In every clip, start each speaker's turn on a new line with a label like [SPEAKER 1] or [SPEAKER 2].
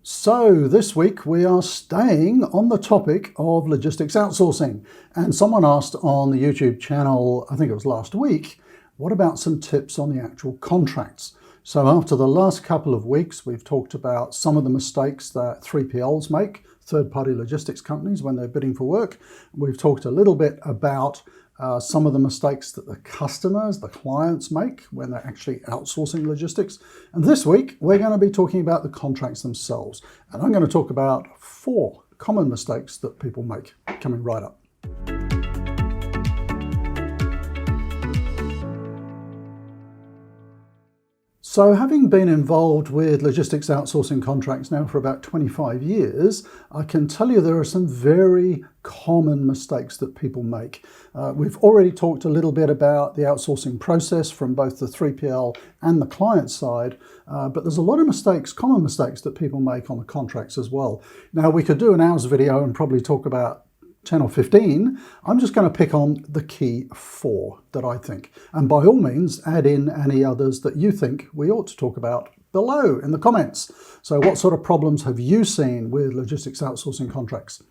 [SPEAKER 1] So this week we are staying on the topic of logistics outsourcing, and someone asked on the YouTube channel, I think it was last week, what about some tips on the actual contracts? So after the last couple of weeks we've talked about some of the mistakes that 3PLs make, third-party logistics companies, when they're bidding for work. We've talked a little bit about some of the mistakes that the customers, the clients make when they're actually outsourcing logistics. And this week, we're going to be talking about the contracts themselves. And I'm going to talk about 4 common mistakes that people make, coming right up. So having been involved with logistics outsourcing contracts now for about 25 years, I can tell you there are some very common mistakes that people make. We've already talked a little bit about the outsourcing process from both the 3PL and the client side, but there's a lot of mistakes, common mistakes that people make on the contracts as well. Now we could do an hour's video and probably talk about 10 or 15, I'm just going to pick on the key 4 that I think. And by all means, add in any others that you think we ought to talk about below in the comments. So what sort of problems have you seen with logistics outsourcing contracts?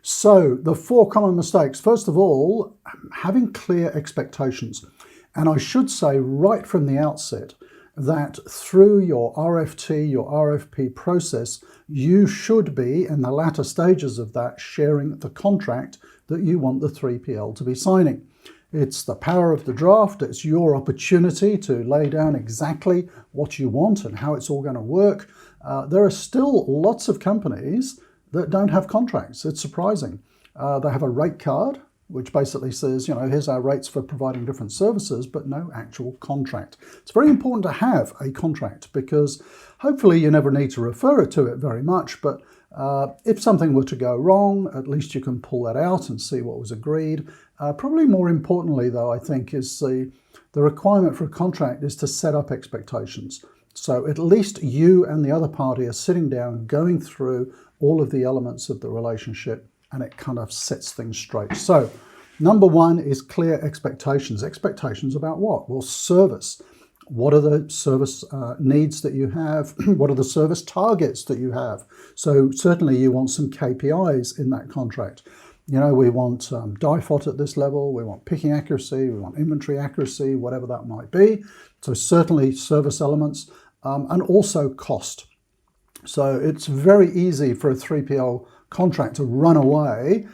[SPEAKER 1] So the 4 common mistakes. First of all, having clear expectations. And I should say right from the outset that through your RFT, your RFP process, you should be, in the latter stages of that, sharing the contract that you want the 3PL to be signing. It's the power of the draft. It's your opportunity to lay down exactly what you want and how it's all going to work. There are still lots of companies that don't have contracts. It's surprising. They have a rate card, which basically says, here's our rates for providing different services, but no actual contract. It's very important to have a contract because hopefully you never need to refer to it very much, but if something were to go wrong, at least you can pull that out and see what was agreed. Probably more importantly, though, I think, is the requirement for a contract is to set up expectations. So at least you and the other party are sitting down, going through all of the elements of the relationship, and it kind of sets things straight. So number 1 is clear expectations. Expectations about what? Well, service. What are the service needs that you have? What are the service targets that you have? So certainly you want some KPIs in that contract. We want DIFOT at this level, we want picking accuracy, we want inventory accuracy, whatever that might be. So certainly service elements, and also cost. So it's very easy for a 3PL contract to run away,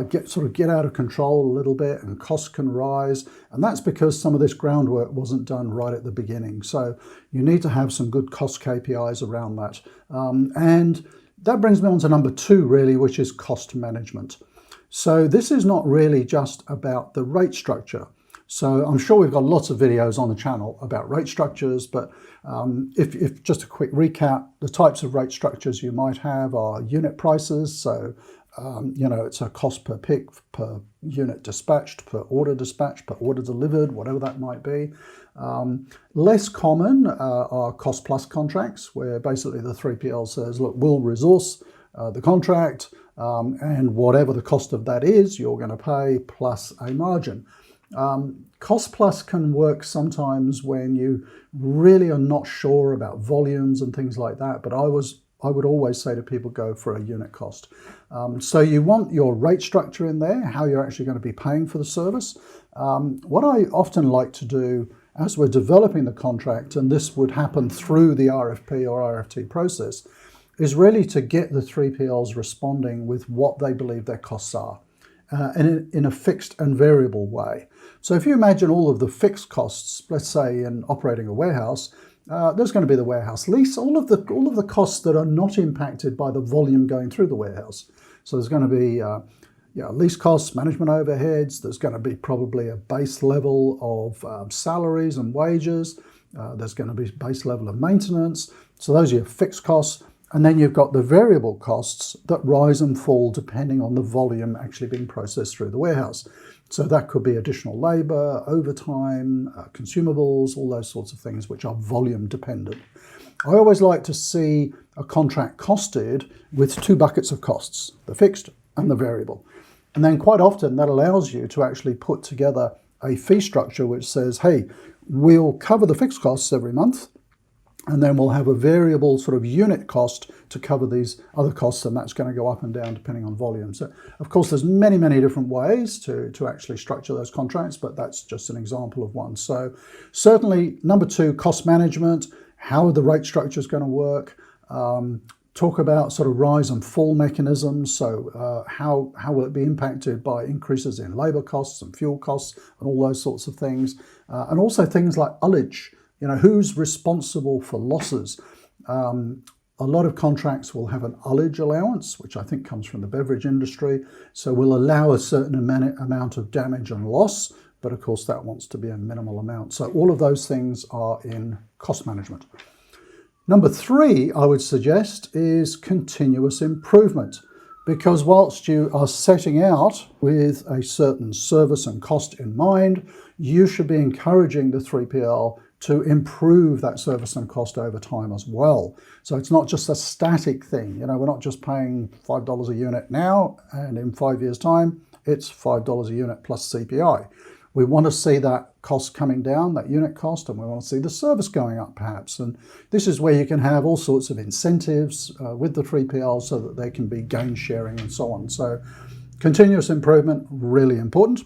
[SPEAKER 1] get out of control a little bit, and costs can rise. And that's because some of this groundwork wasn't done right at the beginning. So you need to have some good cost KPIs around that. And that brings me on to number 2, really, which is cost management. So this is not really just about the rate structure. So I'm sure we've got lots of videos on the channel about rate structures, but if just a quick recap, the types of rate structures you might have are unit prices. So, it's a cost per pick, per unit dispatched, per order dispatched, per order delivered, whatever that might be. Less common are cost plus contracts, where basically the 3PL says, look, we'll resource the contract, and whatever the cost of that is, you're going to pay plus a margin. Cost plus can work sometimes when you really are not sure about volumes and things like that, but I would always say to people, go for a unit cost. So you want your rate structure in there, how you're actually going to be paying for the service. What I often like to do as we're developing the contract, and this would happen through the RFP or RFT process, is really to get the 3PLs responding with what they believe their costs are. In a fixed and variable way. So if you imagine all of the fixed costs, let's say in operating a warehouse, there's going to be the warehouse lease, all of the costs that are not impacted by the volume going through the warehouse. So there's going to be lease costs, management overheads. There's going to be probably a base level of salaries and wages. There's going to be base level of maintenance. So those are your fixed costs. And then you've got the variable costs that rise and fall depending on the volume actually being processed through the warehouse. So that could be additional labor, overtime, consumables, all those sorts of things which are volume dependent. I always like to see a contract costed with 2 buckets of costs, the fixed and the variable. And then quite often that allows you to actually put together a fee structure which says, hey, we'll cover the fixed costs every month, And then we'll have a variable sort of unit cost to cover these other costs, and that's going to go up and down depending on volume. So, of course, there's many, many different ways to actually structure those contracts, but that's just an example of one. So certainly, number two, cost management. How are the rate structures going to work? Talk about sort of rise and fall mechanisms. So how will it be impacted by increases in labour costs and fuel costs and all those sorts of things. And also things like ullage. You know, who's responsible for losses? A lot of contracts will have an ullage allowance, which I think comes from the beverage industry. So we'll allow a certain amount of damage and loss, but of course that wants to be a minimal amount. So all of those things are in cost management. Number three, I would suggest, is continuous improvement. Because whilst you are setting out with a certain service and cost in mind, you should be encouraging the 3PL to improve that service and cost over time as well. So it's not just a static thing. You know, we're not just paying $5 a unit now, and in 5 years' time, it's $5 a unit plus CPI. We want to see that cost coming down, that unit cost, and we want to see the service going up perhaps. And this is where you can have all sorts of incentives with the 3PL so that they can be gain sharing and so on. So continuous improvement, really important.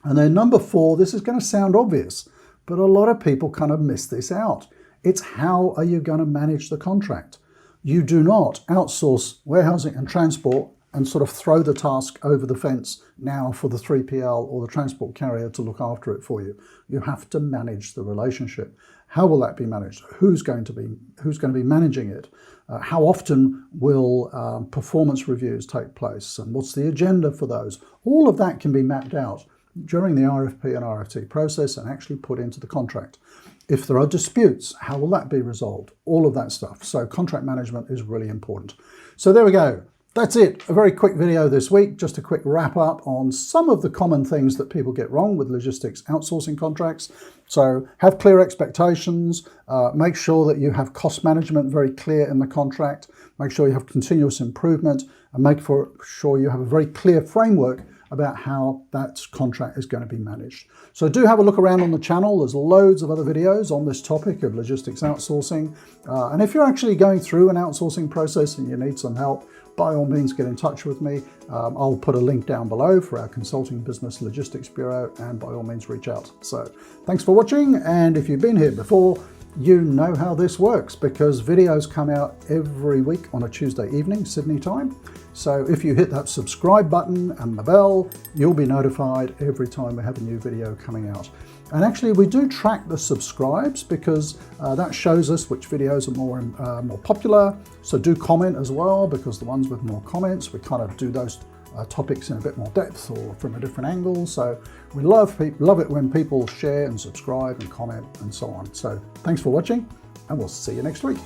[SPEAKER 1] And then number four, this is going to sound obvious, but a lot of people kind of miss this out. It's how are you going to manage the contract? You do not outsource warehousing and transport and sort of throw the task over the fence now for the 3PL or the transport carrier to look after it for you. You have to manage the relationship. How will that be managed? Who's going to be managing it? How often will performance reviews take place? And what's the agenda for those? All of that can be mapped out during the RFP and RFT process and actually put into the contract. If there are disputes, how will that be resolved? All of that stuff. So contract management is really important. So there we go. That's it. A very quick video this week, just a quick wrap up on some of the common things that people get wrong with logistics outsourcing contracts. So have clear expectations, make sure that you have cost management very clear in the contract, make sure you have continuous improvement, and make sure you have a very clear framework about how that contract is going to be managed. So do have a look around on the channel. There's loads of other videos on this topic of logistics outsourcing. And if you're actually going through an outsourcing process and you need some help, by all means get in touch with me. I'll put a link down below for our Consulting Business Logistics Bureau, and by all means reach out. So thanks for watching, and if you've been here before, you know how this works because videos come out every week on a Tuesday evening, Sydney time. So if you hit that subscribe button and the bell, you'll be notified every time we have a new video coming out. And actually we do track the subscribes because that shows us which videos are more popular. So do comment as well, because the ones with more comments, we kind of do those topics in a bit more depth or from a different angle. So we love it when people share and subscribe and comment and so on. So thanks for watching, and we'll see you next week.